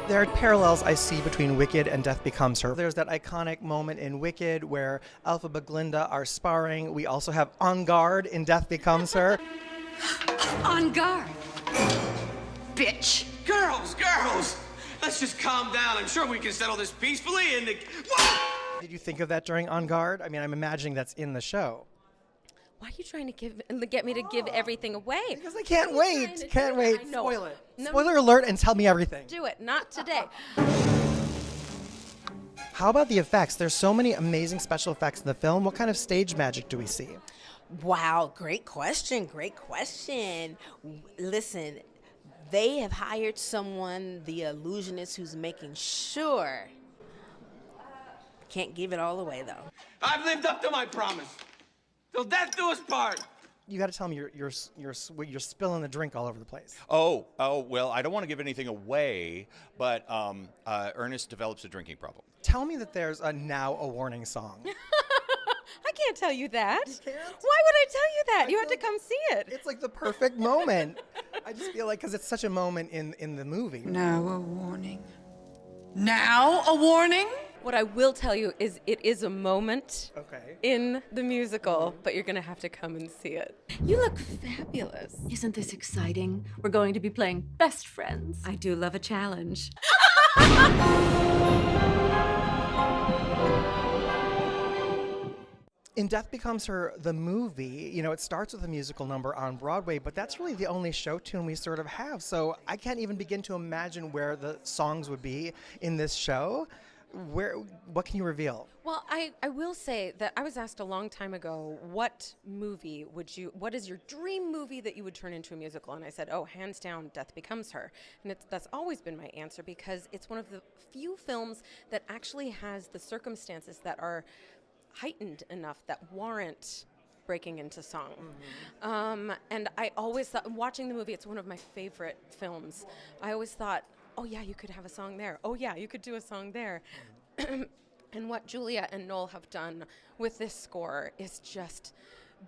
There are parallels I see between Wicked and Death Becomes Her. There's that iconic moment in Wicked where Elphaba Glinda are sparring. We also have On Guard in Death Becomes Her. On guard, bitch. Girls! Let's just calm down. I'm sure we can settle this peacefully and... Did you think of that during On Guard? I mean, I'm imagining that's in the show. Why are you trying to get me to give everything away? Because I can't wait. Can't wait. I know. Spoil it. No, Spoiler alert and tell me everything. Do it. Not today. How about the effects? There's so many amazing special effects in the film. What kind of stage magic do we see? Wow, great question. Listen, they have hired someone, the illusionist, who's making sure. Can't give it all away, though. I've lived up to my promise. Till death do us part. You got to tell me you're spilling the drink all over the place. Oh, well, I don't want to give anything away, but Ernest develops a drinking problem. Tell me that there's a Now a Warning song. I can't tell you that. You can't? Why would I tell you that? You have to come see it. It's like the perfect moment. I just feel like because it's such a moment in the movie. Now a warning. Now a warning? What I will tell you is it is a moment Okay. in the musical, but you're going to have to come and see it. You look fabulous. Isn't this exciting? We're going to be playing best friends. I do love a challenge. In Death Becomes Her, the movie, it starts with a musical number on Broadway, but that's really the only show tune we sort of have. So I can't even begin to imagine where the songs would be in this show. What can you reveal? Well, I will say that I was asked a long time ago, what is your dream movie that you would turn into a musical? And I said, hands down, Death Becomes Her. And that's always been my answer because it's one of the few films that actually has the circumstances that are heightened enough that warrant breaking into song. Mm-hmm. And I always thought, watching the movie, it's one of my favorite films. I always thought, oh yeah, you could have a song there. Oh yeah, you could do a song there. And what Julia and Noel have done with this score is just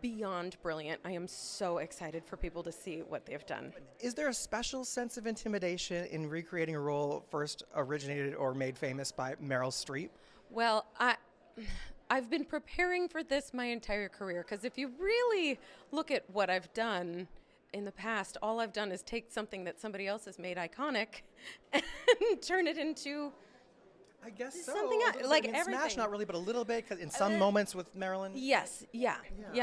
beyond brilliant. I am so excited for people to see what they've done. Is there a special sense of intimidation in recreating a role first originated or made famous by Meryl Streep? Well, I've been preparing for this my entire career because if you really look at what I've done in the past, all I've done is take something that somebody else has made iconic and turn it into I guess so. something else. Like everything. Smash, not really, but a little bit, because in some moments with Marilyn. Yes, yeah,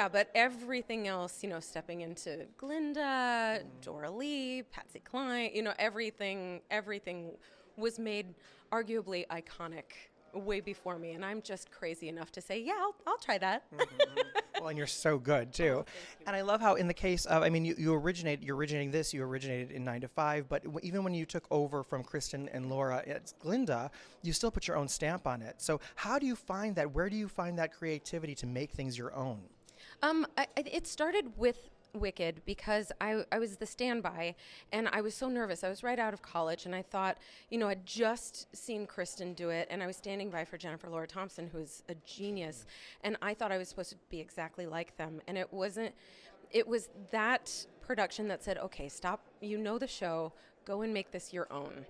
but everything else, stepping into Glinda, Dora Lee, Patsy Cline, everything was made arguably iconic way before me, and I'm just crazy enough to say, yeah, I'll try that. Mm-hmm. Well, and you're so good too. And I love how in the case of, you're originated in 9 to 5, but even when you took over from Kristen and Laura at Glinda, you still put your own stamp on it. So how do you find that? Where do you find that creativity to make things your own? It started with Wicked because I was the standby and I was so nervous. I was right out of college and I thought, I'd just seen Kristen do it and I was standing by for Jennifer Laura Thompson, who is a genius, and I thought I was supposed to be exactly like them, and it wasn't. It was that production that said, okay, stop, the show, go and make this your own.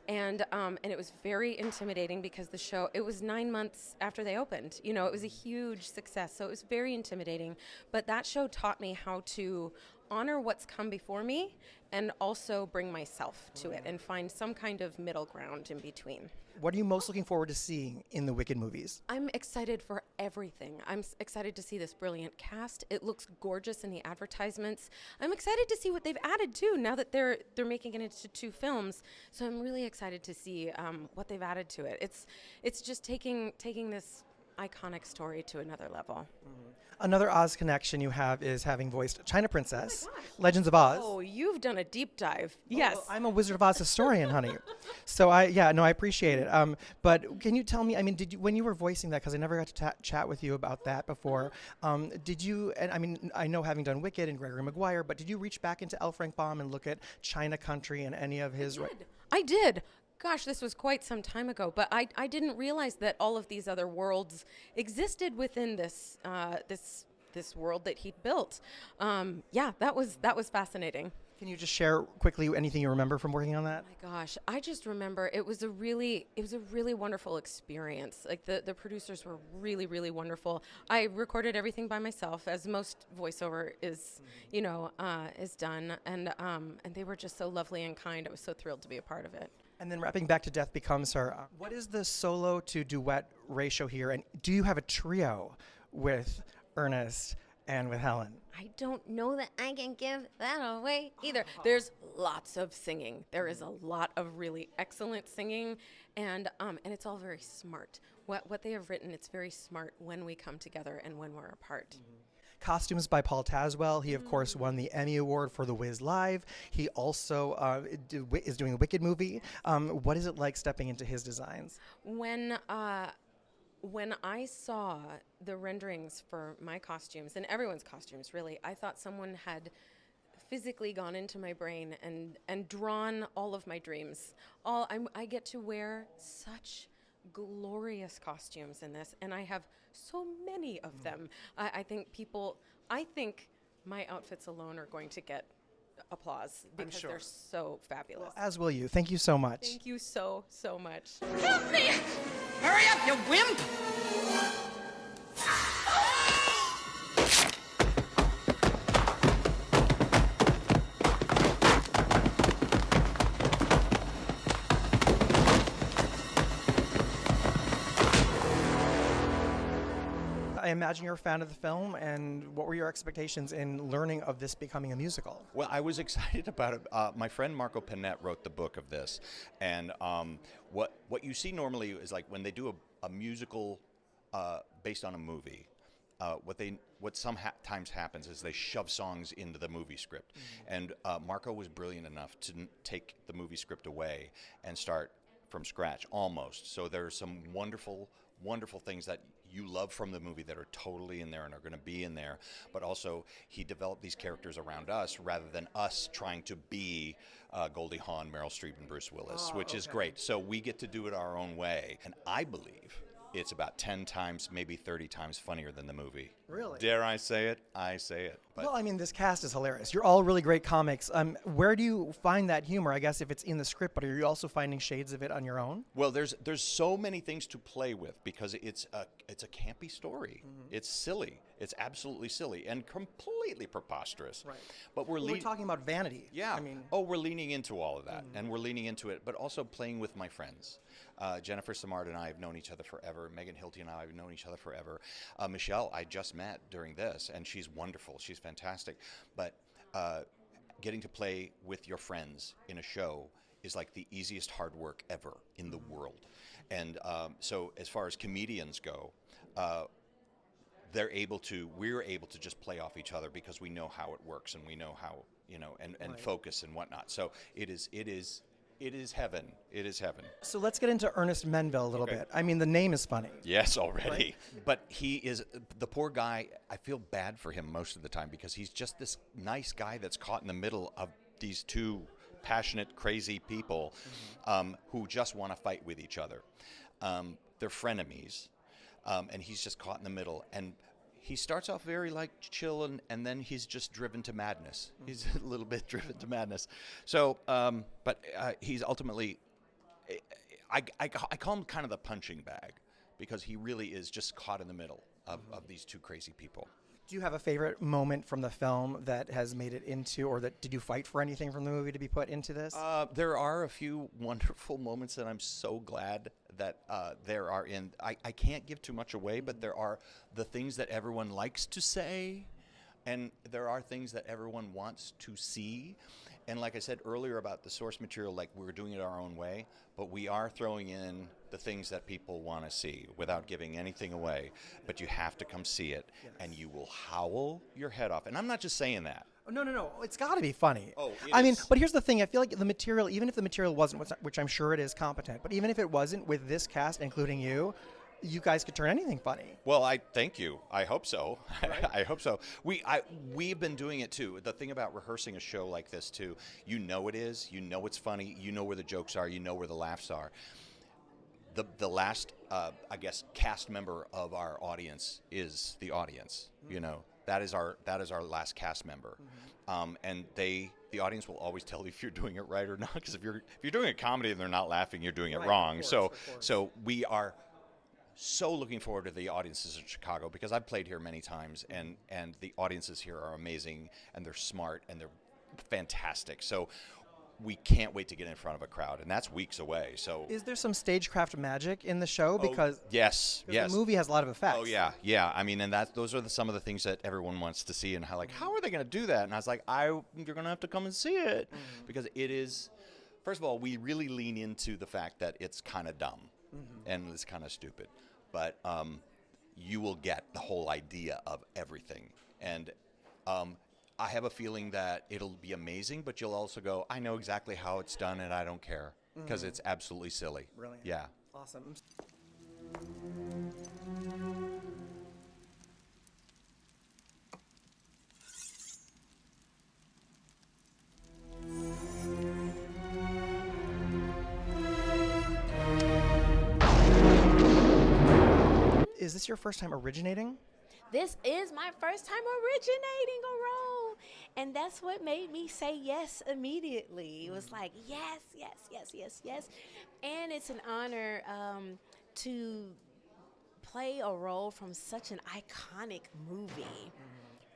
And it was very intimidating because the show, it was 9 months after they opened. It was a huge success, so it was very intimidating. But that show taught me how to honor what's come before me and also bring myself to it and find some kind of middle ground in between. What are you most looking forward to seeing in the Wicked movies? I'm excited for everything. I'm excited to see this brilliant cast. It looks gorgeous in the advertisements. I'm excited to see what they've added too, now that they're making it into 2 films. So I'm really excited to see what they've added to it. It's just taking this iconic story to another level. Another Oz connection you have is having voiced China Princess, Legends of Oz. Oh, you've done a deep dive. Oh, Yes. well, I'm a Wizard of Oz historian, honey. So I appreciate it. But can you tell me, I mean, when you were voicing that, because I never got to chat with you about that before, did you, and I mean, I know having done Wicked and Gregory Maguire, but did you reach back into L. Frank Baum and look at China Country and any of his? I did. Gosh, this was quite some time ago, but I didn't realize that all of these other worlds existed within this this world that he'd built. That was fascinating. Can you just share quickly anything you remember from working on that? My gosh, I just remember it was a really wonderful experience. Like the producers were really wonderful. I recorded everything by myself, as most voiceover is, is done, and they were just so lovely and kind. I was so thrilled to be a part of it. And then wrapping back to Death Becomes Her, what is the solo to duet ratio here? And do you have a trio with Ernest and with Helen? I don't know that I can give that away either. There's lots of singing. There is a lot of really excellent singing, and it's all very smart. What they have written, it's very smart when we come together and when we're apart. Costumes by Paul Tazwell. He, of course, won the Emmy Award for The Wiz Live. He also is doing a Wicked movie. What is it like stepping into his designs? When I saw the renderings for my costumes, and everyone's costumes, really, I thought someone had physically gone into my brain and drawn all of my dreams. I get to wear such glorious costumes in this, and I have so many of them. I think my outfits alone are going to get applause because they're so fabulous. Well, as will you. Thank you so much. Thank you so much. Help me! Hurry up, you wimp! I imagine you're a fan of the film, and what were your expectations in learning of this becoming a musical? Well, I was excited about it. My friend Marco Panett wrote the book of this, and what you see normally is like when they do a musical based on a movie. What sometimes happens is they shove songs into the movie script, and Marco was brilliant enough to take the movie script away and start from scratch almost. So there's some wonderful things that you love from the movie that are totally in there and are going to be in there, but also he developed these characters around us rather than us trying to be Goldie Hawn, Meryl Streep, and Bruce Willis, which is great. So we get to do it our own way, and I believe it's about 10 times, maybe 30 times funnier than the movie. Really? Dare I say it? I say it. But Well, I mean, this cast is hilarious. You're all really great comics. Where do you find that humor? I guess if it's in the script, but are you also finding shades of it on your own? Well, there's so many things to play with because it's a campy story. It's silly. It's absolutely silly and completely preposterous. Right. But We're talking about vanity. Yeah. I mean, we're leaning into all of that, and we're leaning into it, but also playing with my friends. Jennifer Samard and I have known each other forever. Megan Hilty and I have known each other forever. Michelle, I just met during this, and she's wonderful. She's fantastic. But getting to play with your friends in a show is like the easiest hard work ever in the world. And so as far as comedians go, we're able to just play off each other because we know how it works and we know how, and focus and whatnot. So it is heaven. It is heaven. so let's get into Ernest Menville a little bit. I mean, the name is funny. Yes, already. But he is, the poor guy, I feel bad for him most of the time because he's just this nice guy that's caught in the middle of these two passionate, crazy people who just want to fight with each other. They're frenemies, and he's just caught in the middle. And he starts off very chill, and then he's just driven to madness. He's a little bit driven to madness. So, but he's ultimately, I call him kind of the punching bag because he really is just caught in the middle of these two crazy people. Do you have a favorite moment from the film that has made it into, or did you fight for anything from the movie to be put into this? There are a few wonderful moments that I'm so glad that there are in. I can't give too much away, but there are the things that everyone likes to say, and there are things that everyone wants to see. And like I said earlier about the source material, like we're doing it our own way, but we are throwing in the things that people want to see without giving anything away. But you have to come see it, and you will howl your head off. And I'm not just saying that. Oh, no. It's got to be funny. Oh, I mean, is. but here's the thing. I feel like the material, even if the material wasn't, which I'm sure it is competent, but even if it wasn't, with this cast, including you guys could turn anything funny. Well, I thank you. I hope so. I hope so. We've been doing it too. The thing about rehearsing a show like this too, you know it is. You know it's funny. You know where the jokes are. You know where the laughs are. The last, I guess, cast member of our audience is the audience. Mm-hmm. You know, that is our last cast member, and the audience will always tell you if you're doing it right or not. Because if you're doing a comedy and they're not laughing, you're doing it wrong. So we are so looking forward to the audiences in Chicago, because I've played here many times, and the audiences here are amazing, and they're smart, and they're fantastic. So we can't wait to get in front of a crowd, and that's weeks away. So Is there some stagecraft magic in the show? Because yes. the movie has a lot of effects. Oh yeah. I mean, and those are some of the things that everyone wants to see, and how are they going to do that? And I was like, you're going to have to come and see it, because it is. First of all, we really lean into the fact that it's kind of dumb and it's kind of stupid, but you will get the whole idea of everything. And I have a feeling that it'll be amazing, but you'll also go, I know exactly how it's done, and I don't care, because it's absolutely silly. Brilliant. Yeah. Awesome. Is this your first time originating? This is my first time originating a role. And that's what made me say yes immediately. It was like, yes. And it's an honor to play a role from such an iconic movie.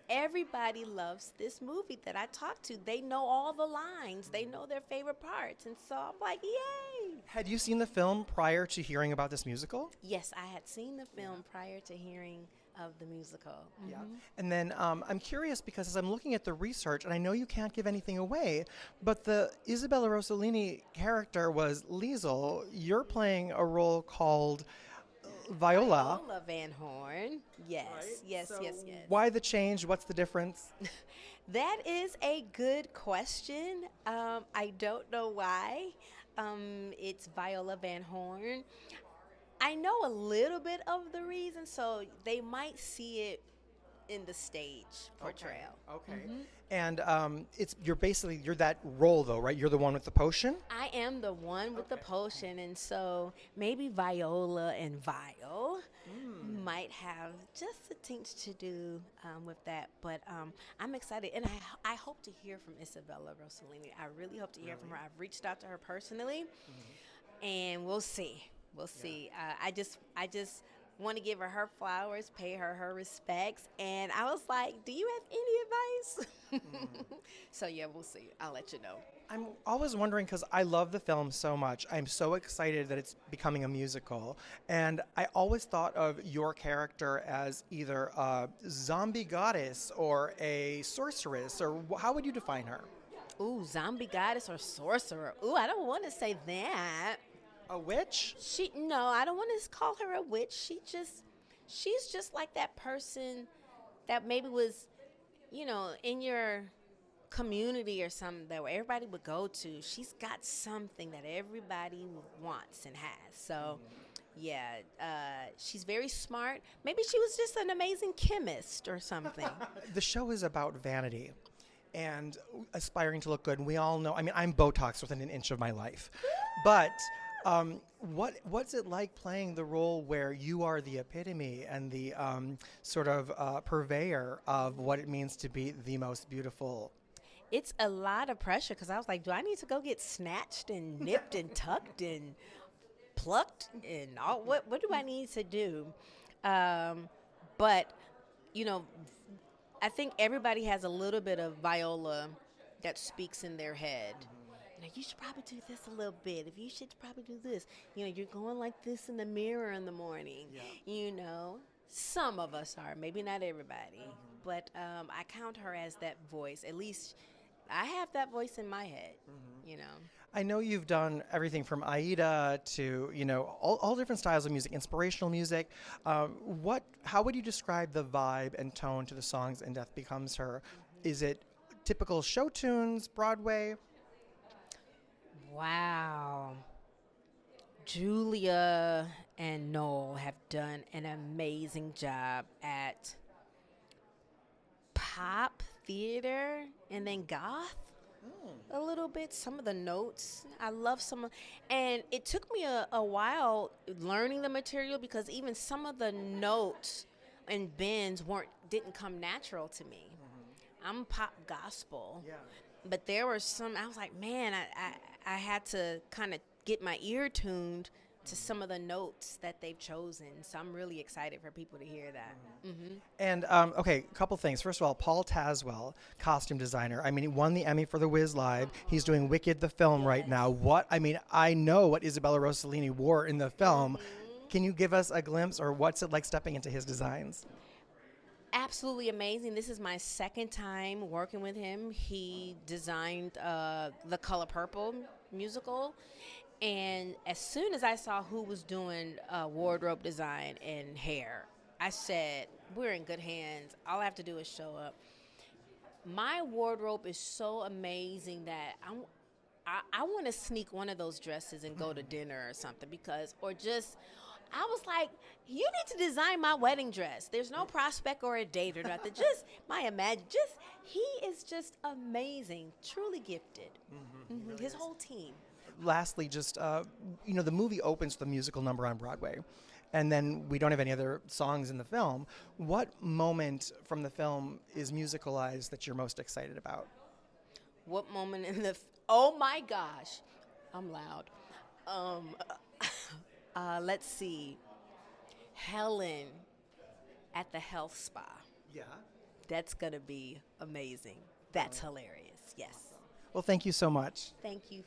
Everybody loves this movie that I talk to. They know all the lines. They know their favorite parts. And so I'm like, yay. Had you seen the film prior to hearing about this musical? Yes, I had seen the film prior to hearing of the musical. Yeah. And then I'm curious, because as I'm looking at the research, and I know you can't give anything away, but the Isabella Rossellini character was Liesel. You're playing a role called Viola. Viola Van Horn. Yes, yes. Why the change? What's the difference? That is a good question. I don't know why it's Viola Van Horn. I know a little bit of the reason, so they might see it in the stage portrayal. Okay. And you're that role though, right? You're the one with the potion? I am the one with the potion, and so maybe Viola and Vio might have just a tinge to do with that. But I'm excited, and I hope to hear from Isabella Rossellini. I really hope to hear from her. I've reached out to her personally, and we'll see. We'll see. I just want to give her flowers, pay her respects, and I was like, do you have any advice? So yeah, we'll see. I'll let you know. I'm always wondering, because I love the film so much. I'm so excited that it's becoming a musical, and I always thought of your character as either a zombie goddess or a sorceress, or how would you define her? Ooh, zombie goddess or sorcerer. Ooh, I don't want to say that. A witch? No, I don't want to call her a witch. She's just like that person that maybe was, in your community or something that everybody would go to. She's got something that everybody wants and has. So, yeah, she's very smart. Maybe she was just an amazing chemist or something. The show is about vanity and aspiring to look good. And we all know, I'm Botox within an inch of my life. But what's it like playing the role where you are the epitome and the sort of purveyor of what it means to be the most beautiful? It's a lot of pressure, because I was like, do I need to go get snatched and nipped and tucked and plucked and all? What do I need to do? But, I think everybody has a little bit of Viola that speaks in their head. You should probably do this a little bit. If you should probably do this. You're going like this in the mirror in the morning. Yeah. Some of us are, maybe not everybody. But I count her as that voice. At least I have that voice in my head, you know. I know you've done everything from Aida to, all different styles of music, inspirational music. How would you describe the vibe and tone to the songs In Death Becomes Her? Is it typical show tunes, Broadway? Wow. Julia and Noel have done an amazing job at pop, theater, and then goth. A little bit, some of the notes. I love and it took me a while learning the material because even some of the notes and bends didn't come natural to me. I'm pop gospel. Yeah. But there were some, I was like, man, I had to kind of get my ear tuned to some of the notes that they've chosen. So I'm really excited for people to hear that. And, okay, a couple things. First of all, Paul Tazwell, costume designer. I mean, he won the Emmy for The Wiz Live. He's doing Wicked, the film right now. I know what Isabella Rossellini wore in the film. Can you give us a glimpse, or what's it like stepping into his designs? Absolutely amazing. This is my second time working with him. He designed the Color Purple musical. And as soon as I saw who was doing wardrobe design and hair, I said, we're in good hands. All I have to do is show up. My wardrobe is so amazing that I want to sneak one of those dresses and go to dinner or something I was like, you need to design my wedding dress. There's no prospect or a date or nothing. He is just amazing, truly gifted. His whole team. Lastly, just, the movie opens with a musical number on Broadway, and then we don't have any other songs in the film. What moment from the film is musicalized that you're most excited about? What moment oh my gosh, I'm loud. Let's see. Helen at the health spa. Yeah. That's going to be amazing. That's hilarious. Yes. Well, thank you so much. Thank you.